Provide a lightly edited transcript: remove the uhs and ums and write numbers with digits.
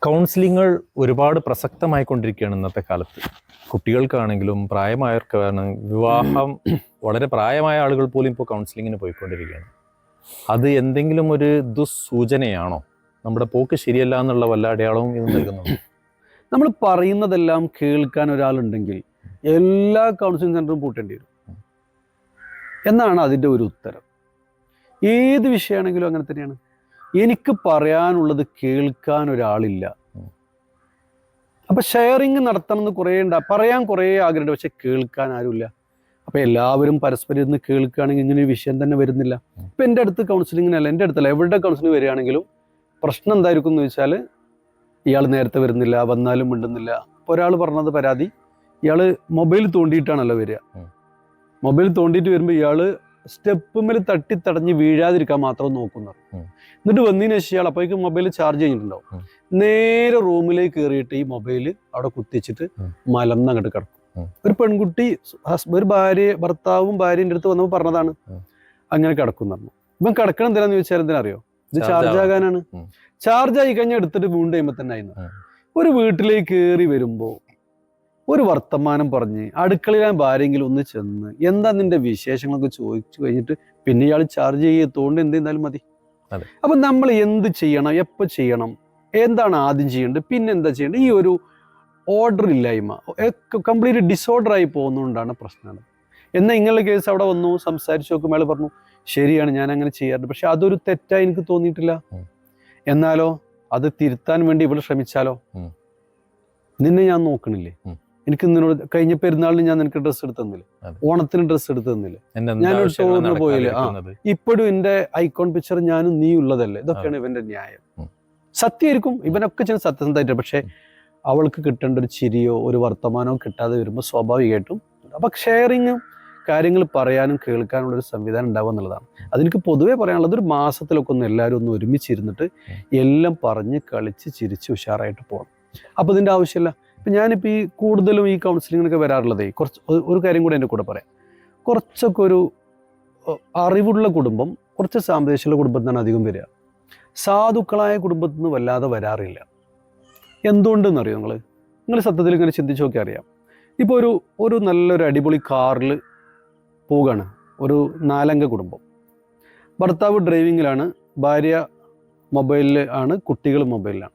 കൗൺസിലിങ്ങൾ ഒരുപാട് പ്രസക്തമായിക്കൊണ്ടിരിക്കുകയാണ് ഇന്നത്തെ കാലത്ത്. കുട്ടികൾക്കാണെങ്കിലും പ്രായമായവർക്കാണ്, വിവാഹം വളരെ പ്രായമായ ആളുകൾ പോലും ഇപ്പോൾ കൗൺസിലിങ്ങിന് പോയിക്കൊണ്ടിരിക്കുകയാണ്. അത് എന്തെങ്കിലും ഒരു ദുസ്സൂചനയാണോ? നമ്മുടെ പോക്ക് ശരിയല്ല എന്നുള്ള വല്ല അടയാളവും ഇത് നൽകുന്നുണ്ട്? നമ്മൾ പറയുന്നതെല്ലാം കേൾക്കാൻ ഒരാളുണ്ടെങ്കിൽ എല്ലാ കൗൺസിലിംഗ് സെൻ്ററും പൂട്ടേണ്ടി വരും എന്നാണ് അതിൻ്റെ ഒരു ഉത്തരം. ഏത് വിഷയമാണെങ്കിലും അങ്ങനെ തന്നെയാണ്. എനിക്ക് പറയാനുള്ളത് കേൾക്കാൻ ഒരാളില്ല. അപ്പം ഷെയറിങ് നടത്തണം എന്ന് പറയാൻ കുറേ ആഗ്രഹമുണ്ട്, പക്ഷെ കേൾക്കാൻ ആരുമില്ല. അപ്പം എല്ലാവരും പരസ്പരം ഇരുന്ന് കേൾക്കുകയാണെങ്കിൽ ഇങ്ങനെ ഒരു വിഷയം തന്നെ വരുന്നില്ല. ഇപ്പം എൻ്റെ അടുത്ത് കൗൺസിലിങ്ങിനല്ല, എൻ്റെ അടുത്തല്ല, എവിടെ കൗൺസിലിംഗ് വരികയാണെങ്കിലും പ്രശ്നം എന്തായിരിക്കും എന്ന് വെച്ചാൽ, ഇയാൾ നേരത്തെ വരുന്നില്ല, വന്നാലും മിണ്ടുന്നില്ല. ഒരാൾ പറഞ്ഞത് പരാതി, ഇയാൾ മൊബൈൽ തോണ്ടിയിട്ടാണല്ലോ വരിക. മൊബൈൽ തോണ്ടിയിട്ട് വരുമ്പോൾ ഇയാൾ സ്റ്റെപ്പുമ്മൽ തട്ടിത്തടഞ്ഞ് വീഴാതിരിക്കാൻ മാത്രം നോക്കുന്നത്. എന്നിട്ട് വന്നതിന് ശേഷം ഇയാൾ അപ്പോഴേക്കും മൊബൈൽ ചാർജ് ചെയ്തിട്ടുണ്ടാവും. നേരെ റൂമിലേക്ക് കയറിയിട്ട് ഈ മൊബൈൽ അവിടെ കുത്തിച്ചിട്ട് മലന്നങ്ങോട്ട് കിടക്കും. ഒരു പെൺകുട്ടി ഭർത്താവും ഭാര്യൻ്റെ അടുത്ത് വന്നപ്പോൾ പറഞ്ഞതാണ് അങ്ങനെ കിടക്കുന്നു. ഇപ്പം കിടക്കണം എന്തിനാന്ന് ചോദിച്ചാൽ എന്തിനറിയോ? ഇത് ചാർജ് ആകാനാണ്. ചാർജ് ആയി കഴിഞ്ഞാൽ എടുത്തിട്ട് വീണ്ടും കഴിയുമ്പോൾ തന്നെ ആയിരുന്നു. ഒരു വീട്ടിലേക്ക് കയറി വരുമ്പോൾ ഒരു വർത്തമാനം പറഞ്ഞ് അടുക്കളയിലാൻ ഭാര്യയെങ്കിലും ഒന്ന് ചെന്ന് എന്താ നിന്റെ വിശേഷങ്ങളൊക്കെ ചോദിച്ചു കഴിഞ്ഞിട്ട് പിന്നെ ഇയാൾ ചാർജ് ചെയ്യത്തോണ്ട് എന്തെന്നാലും മതി. അപ്പം നമ്മൾ എന്ത് ചെയ്യണം, എപ്പോൾ ചെയ്യണം, എന്താണ് ആദ്യം ചെയ്യേണ്ടത്, പിന്നെ എന്താ ചെയ്യേണ്ടത്, ഈ ഒരു ഓർഡർ ഇല്ലായ്മ കംപ്ലീറ്റ് ഡിസോർഡറായി പോകുന്നതുകൊണ്ടാണ് പ്രശ്നമാണ്. എന്നാൽ ഇങ്ങനെ കേസ് അവിടെ വന്നു സംസാരിച്ചു നോക്കുമ്പോൾ അയാൾ പറഞ്ഞു ശരിയാണ്, ഞാൻ അങ്ങനെ ചെയ്യാറുണ്ട്, പക്ഷെ അതൊരു തെറ്റായി എനിക്ക് തോന്നിയിട്ടില്ല. എന്നാലോ അത് തിരുത്താൻ വേണ്ടി ഇവിടെ ശ്രമിച്ചാലോ, നിന്നെ ഞാൻ നോക്കണില്ലേ, എനിക്ക് നിന്നോട് കഴിഞ്ഞ പെരുന്നാളിന് ഞാൻ നിനക്ക് ഡ്രസ്സ് എടുത്ത് തന്നില്ല, ഓണത്തിന് ഡ്രസ്സ് എടുത്ത് തന്നില്ല, ഞാനൊരു ടൂറിന് പോയില്ലേ, ഇപ്പോഴും എൻ്റെ ഐക്കോൺ പിക്ചർ ഞാനും നീ ഉള്ളതല്ലേ. ഇതൊക്കെയാണ് ഇവന്റെ ന്യായം. സത്യമായിരിക്കും, ഇവനൊക്കെ ചില സത്യസന്ധമായിട്ട്, പക്ഷെ അവൾക്ക് കിട്ടേണ്ട ഒരു ചിരിയോ ഒരു വർത്തമാനമോ കിട്ടാതെ വരുമ്പോൾ സ്വാഭാവികമായിട്ടും അപ്പൊ ഷെയറിങ്ങും കാര്യങ്ങൾ പറയാനും കേൾക്കാനുള്ള ഒരു സംവിധാനം ഉണ്ടാവുക എന്നുള്ളതാണ്. അതെനിക്ക് പൊതുവേ പറയാനുള്ളത്, ഒരു മാസത്തിലൊക്കെ ഒന്ന് എല്ലാവരും ഒന്ന് ഒരുമിച്ചിരുന്നിട്ട് എല്ലാം പറഞ്ഞ് കളിച്ച് ചിരിച്ച് ഉഷാറായിട്ട് പോകണം. അപ്പോൾ ഇതിൻ്റെ ആവശ്യമില്ല. ഇപ്പം ഞാനിപ്പോൾ ഈ കൂടുതലും ഈ കൗൺസിലിങ്ങിനൊക്കെ വരാറുള്ളതേ കുറച്ച് ഒരു കാര്യം കൂടെ എൻ്റെ കൂടെ പറയാം. കുറച്ചൊക്കെ ഒരു അറിവുള്ള കുടുംബം, കുറച്ച് സാമ്പത്തികമുള്ള കുടുംബത്തിനാണ് അധികം വരിക. സാധുക്കളായ കുടുംബത്തിൽ നിന്ന് വല്ലാതെ വരാറില്ല. എന്തുകൊണ്ടെന്നറിയോ? നിങ്ങൾ സത്യത്തിൽ ഇങ്ങനെ ചിന്തിച്ച് നോക്കി അറിയാം. ഇപ്പോൾ ഒരു നല്ലൊരു അടിപൊളി കാറിൽ പോവുകയാണ് ഒരു 4 അംഗ കുടുംബം. ഭർത്താവ് ഡ്രൈവിങ്ങിലാണ്, ഭാര്യ മൊബൈലിൽ ആണ്, കുട്ടികൾ മൊബൈലിലാണ്.